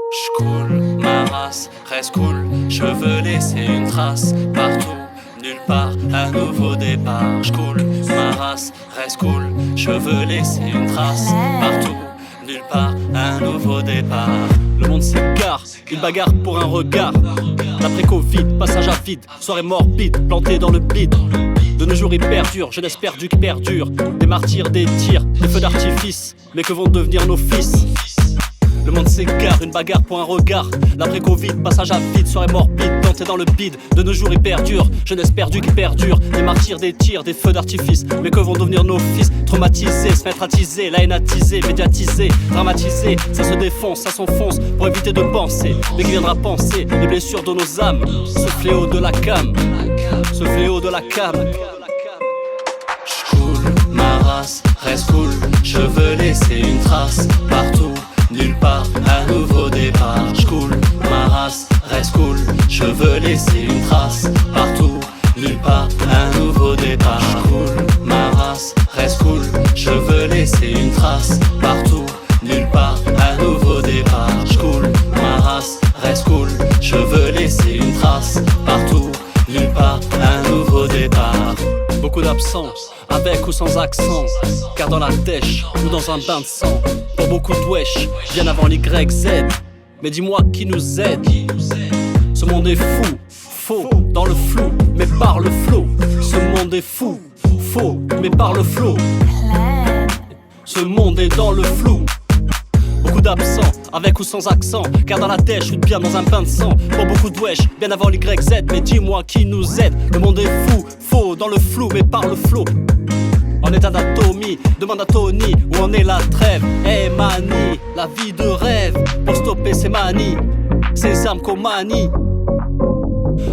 J'coule, ma race reste cool. Je veux laisser une trace partout, nulle part, un nouveau départ. J'coule, ma race reste cool. Je veux laisser une trace partout, nulle part, un nouveau départ. Le monde s'égare, une bagarre pour un regard. L'après-Covid, passage à vide, soirée morbide, plantée dans le bide. De nos jours il perdure, jeunesse perdue qui perdure. Des martyrs, des tirs, des feux d'artifice. Mais que vont devenir nos fils? Le monde s'égare, une bagarre pour un regard. L'après-Covid, passage à vide, soirée morbide, plantée dans le bide. De nos jours il perdure, jeunesse perdue qui perdure. Des martyrs, des tirs, des feux d'artifice. Mais que vont devenir nos fils? Traumatisés, se mettre à teaser, la haine attisée, médiatisée, dramatisée. Ça se défonce, ça s'enfonce pour éviter de penser. Mais qui viendra penser les blessures de nos âmes? Ce fléau de la cam, ce fléau de la cam. J'coule, ma race reste cool. Je veux laisser une trace partout, nulle part, un nouveau départ. J'coule, ma race reste cool. Je veux laisser une trace partout, nulle part, un nouveau départ. J'coule, ma race reste cool. Je veux laisser une trace partout, nulle part, un nouveau départ. J'coule, ma race reste cool. Je veux laisser une trace partout, nulle part, un nouveau départ. Beaucoup d'absents, avec ou sans accent. Car dans la dèche ou dans un bain de sang, pour beaucoup de wesh, bien avant l'YZ. Mais dis-moi qui nous aide. Ce monde est fou, faux, dans le flou, mais par le flow. Ce monde est fou, faux, mais par le flow. Ce monde est dans le flou. Beaucoup d'absents, avec ou sans accent. Car dans la tête, je suis bien dans un bain de sang. Pour beaucoup de wesh, bien avant l'YZ. Mais dis-moi qui nous aide. Le monde est fou, faux, dans le flou, mais par le flow. En état d'atomie, demande à Tony où en est la trêve. Eh manie, la vie de rêve. Pour stopper ces manies, ces armes qu'on manie.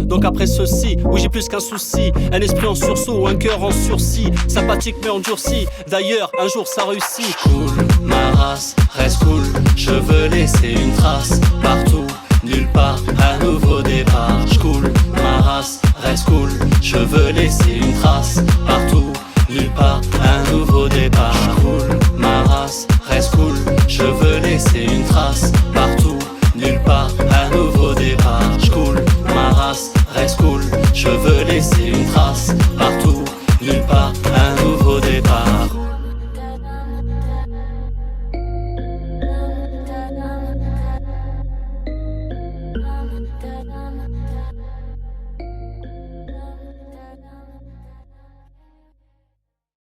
Donc après ceci, oui j'ai plus qu'un souci. Un esprit en sursaut, un cœur en sursis. Sympathique mais endurci, d'ailleurs un jour ça réussit. Cool, ma race reste cool. Je veux laisser une trace partout, nulle part, un nouveau départ. J'coule, ma race reste cool. Je veux laisser une trace partout,